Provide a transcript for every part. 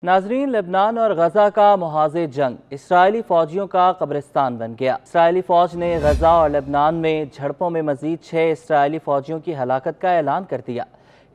ناظرین، لبنان اور غزہ کا محاذ جنگ اسرائیلی فوجیوں کا قبرستان بن گیا۔ اسرائیلی فوج نے غزہ اور لبنان میں جھڑپوں میں مزید 6 اسرائیلی فوجیوں کی ہلاکت کا اعلان کر دیا۔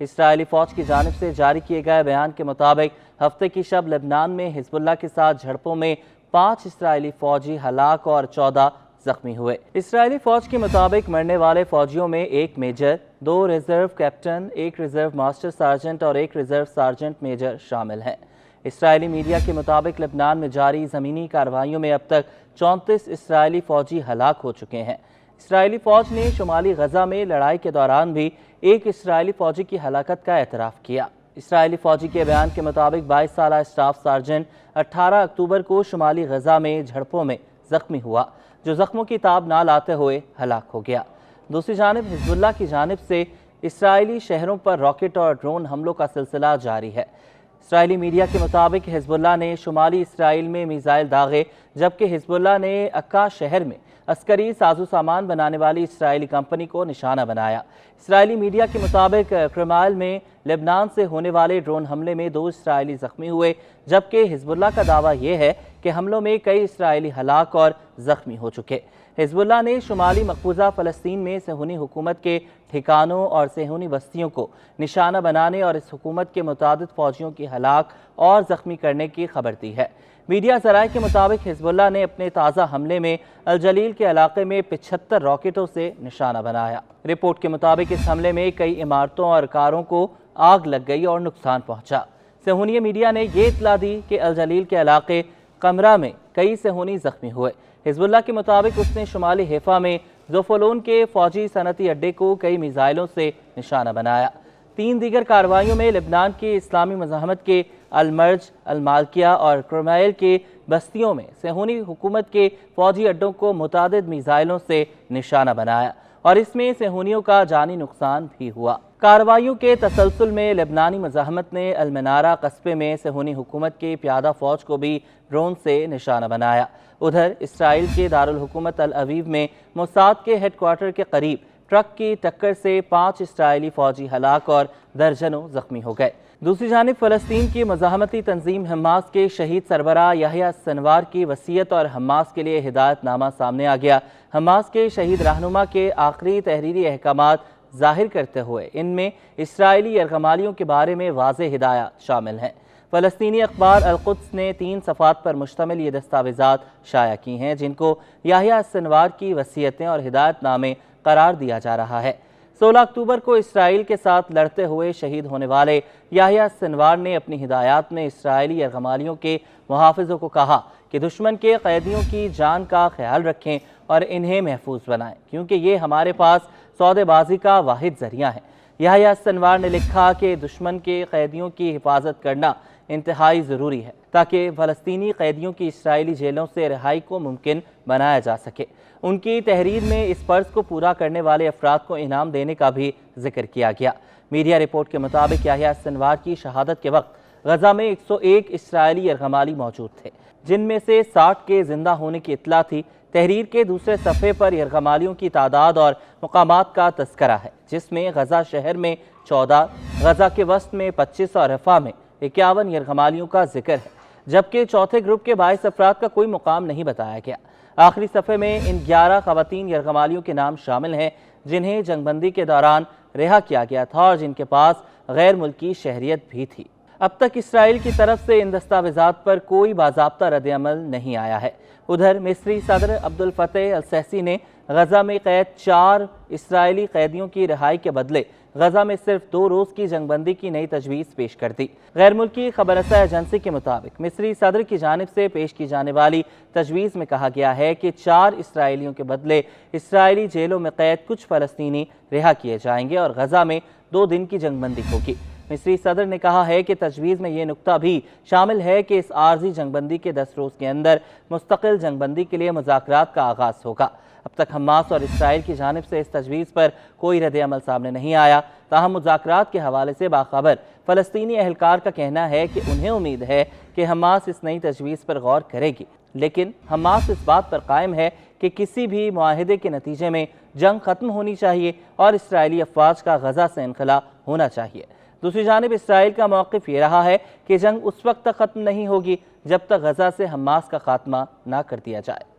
اسرائیلی فوج کی جانب سے جاری کیے گئے بیان کے مطابق ہفتے کی شب لبنان میں حزب اللہ کے ساتھ جھڑپوں میں 5 اسرائیلی فوجی ہلاک اور 14 زخمی ہوئے۔ اسرائیلی فوج کے مطابق مرنے والے فوجیوں میں 1 major, 2 reserve captain, 1 reserve master sergeant اور 1 ریزرو سارجنٹ میجر شامل ہیں۔ اسرائیلی میڈیا کے مطابق لبنان میں جاری زمینی کارروائیوں میں اب تک 34 اسرائیلی فوجی ہلاک ہو چکے ہیں۔ اسرائیلی فوج نے شمالی غزہ میں لڑائی کے دوران بھی 1 اسرائیلی فوجی کی ہلاکت کا اعتراف کیا۔ اسرائیلی فوجی کے بیان کے مطابق 22 سالہ اسٹاف سارجنٹ 18 اکتوبر کو شمالی غزہ میں جھڑپوں میں زخمی ہوا، جو زخموں کی تاب نہ لاتے ہوئے ہلاک ہو گیا۔ دوسری جانب حزب اللہ کی جانب سے اسرائیلی شہروں پر راکٹ اور ڈرون حملوں کا سلسلہ جاری ہے۔ اسرائیلی میڈیا کے مطابق حزب اللہ نے شمالی اسرائیل میں میزائل داغے، جبکہ حزب اللہ نے عکا شہر میں عسکری سازو سامان بنانے والی اسرائیلی کمپنی کو نشانہ بنایا۔ اسرائیلی میڈیا کے مطابق کرمائل میں لبنان سے ہونے والے ڈرون حملے میں 2 اسرائیلی زخمی ہوئے، جبکہ حزب اللہ کا دعویٰ یہ ہے کہ حملوں میں کئی اسرائیلی ہلاک اور زخمی ہو چکے۔ حزب اللہ نے شمالی مقبوضہ فلسطین میں صہیونی حکومت کے ٹھکانوں اور صہیونی بستیوں کو نشانہ بنانے اور اس حکومت کے متعدد فوجیوں کی ہلاک اور زخمی کرنے کی خبر دی ہے۔ میڈیا ذرائع کے مطابق حزب اللہ نے اپنے تازہ حملے میں الجلیل کے علاقے میں 75 راکٹوں سے نشانہ بنایا۔ رپورٹ کے مطابق اس حملے میں کئی عمارتوں اور کاروں کو آگ لگ گئی اور نقصان پہنچا۔ صہیونی میڈیا نے یہ اطلاع دی کہ الجلیل کے علاقے قمرہ میں کئی صہیونی زخمی ہوئے۔ حزب اللہ کے مطابق اس نے شمالی حیفا میں زوفولون کے فوجی صنعتی اڈے کو کئی میزائلوں سے نشانہ بنایا۔ 3 دیگر کارروائیوں میں لبنان کی اسلامی مزاحمت کے المرج، المالکیہ اور کرمائل کے بستیوں میں صہیونی حکومت کے فوجی اڈوں کو متعدد میزائلوں سے نشانہ بنایا اور اس میں صہیونیوں کا جانی نقصان بھی ہوا۔ کارروائیوں کے تسلسل میں لبنانی مزاحمت نے المنارہ قصبے میں صہیونی حکومت کے پیادہ فوج کو بھی ڈرون سے نشانہ بنایا۔ ادھر اسرائیل کے دارالحکومت العویو میں موساد کے ہیڈ کوارٹر کے قریب ٹرک کی ٹکر سے 5 اسرائیلی فوجی ہلاک اور درجنوں زخمی ہو گئے۔ دوسری جانب فلسطین کی مزاحمتی تنظیم حماس کے شہید سربراہ یحییٰ سنوار کی وصیت اور حماس کے لیے ہدایت نامہ سامنے آ گیا۔ حماس کے شہید رہنما کے آخری تحریری احکامات ظاہر کرتے ہوئے ان میں اسرائیلی یرغمالیوں کے بارے میں واضح ہدایات شامل ہیں۔ فلسطینی اخبار القدس نے 3 صفحات پر مشتمل یہ دستاویزات شائع کی ہیں، جن کو یحییٰ سنوار کی وصیتیں اور ہدایت نامے قرار دیا جا رہا ہے۔ 16 اکتوبر کو اسرائیل کے ساتھ لڑتے ہوئے شہید ہونے والے یحییٰ سنوار نے اپنی ہدایات میں اسرائیلی یرغمالیوں کے محافظوں کو کہا کہ دشمن کے قیدیوں کی جان کا خیال رکھیں اور انہیں محفوظ بنائیں، کیونکہ یہ ہمارے پاس سودے بازی کا واحد ذریعہ ہے۔ یحییٰ سنوار نے لکھا کہ دشمن کے قیدیوں کی حفاظت کرنا انتہائی ضروری ہے تاکہ فلسطینی قیدیوں کی اسرائیلی جیلوں سے رہائی کو ممکن بنایا جا سکے۔ ان کی تحریر میں اس فرض کو پورا کرنے والے افراد کو انعام دینے کا بھی ذکر کیا گیا۔ میڈیا رپورٹ کے مطابق یحییٰ سنوار کی شہادت کے وقت غزہ میں 101 اسرائیلی یرغمالی موجود تھے، جن میں سے 60 کے زندہ ہونے کی اطلاع تھی۔ تحریر کے دوسرے صفحے پر یرغمالیوں کی تعداد اور مقامات کا تذکرہ ہے، جس میں غزہ شہر میں 14، غزہ کے وسط میں 25 اور رفح میں 51 یرغمالیوں کا ذکر ہے، جبکہ چوتھے گروپ کے 22 افراد کا کوئی مقام نہیں بتایا گیا۔ آخری صفحے میں ان 11 خواتین یرغمالیوں کے نام شامل ہیں جنہیں جنگ بندی کے دوران رہا کیا گیا تھا اور جن کے پاس غیر ملکی شہریت بھی تھی۔ اب تک اسرائیل کی طرف سے ان دستاویزات پر کوئی باضابطہ رد عمل نہیں آیا ہے۔ ادھر مصری صدر عبد الفتح السیسی نے غزہ میں قید 4 اسرائیلی قیدیوں کی رہائی کے بدلے غزہ میں صرف 2 روز کی جنگ بندی کی نئی تجویز پیش کر دی۔ غیر ملکی خبر رساں ایجنسی کے مطابق مصری صدر کی جانب سے پیش کی جانے والی تجویز میں کہا گیا ہے کہ 4 اسرائیلیوں کے بدلے اسرائیلی جیلوں میں قید کچھ فلسطینی رہا کیے جائیں گے اور غزہ میں 2 دن کی جنگ بندی ہوگی۔ مصری صدر نے کہا ہے کہ تجویز میں یہ نکتہ بھی شامل ہے کہ اس عارضی جنگ بندی کے 10 روز کے اندر مستقل جنگ بندی کے لیے مذاکرات کا آغاز ہوگا۔ اب تک حماس اور اسرائیل کی جانب سے اس تجویز پر کوئی رد عمل سامنے نہیں آیا، تاہم مذاکرات کے حوالے سے باخبر فلسطینی اہلکار کا کہنا ہے کہ انہیں امید ہے کہ حماس اس نئی تجویز پر غور کرے گی، لیکن حماس اس بات پر قائم ہے کہ کسی بھی معاہدے کے نتیجے میں جنگ ختم ہونی چاہیے اور اسرائیلی افواج کا غزہ سے انخلا ہونا چاہیے۔ دوسری جانب اسرائیل کا موقف یہ رہا ہے کہ جنگ اس وقت تک ختم نہیں ہوگی جب تک غزہ سے حماس کا خاتمہ نہ کر دیا جائے۔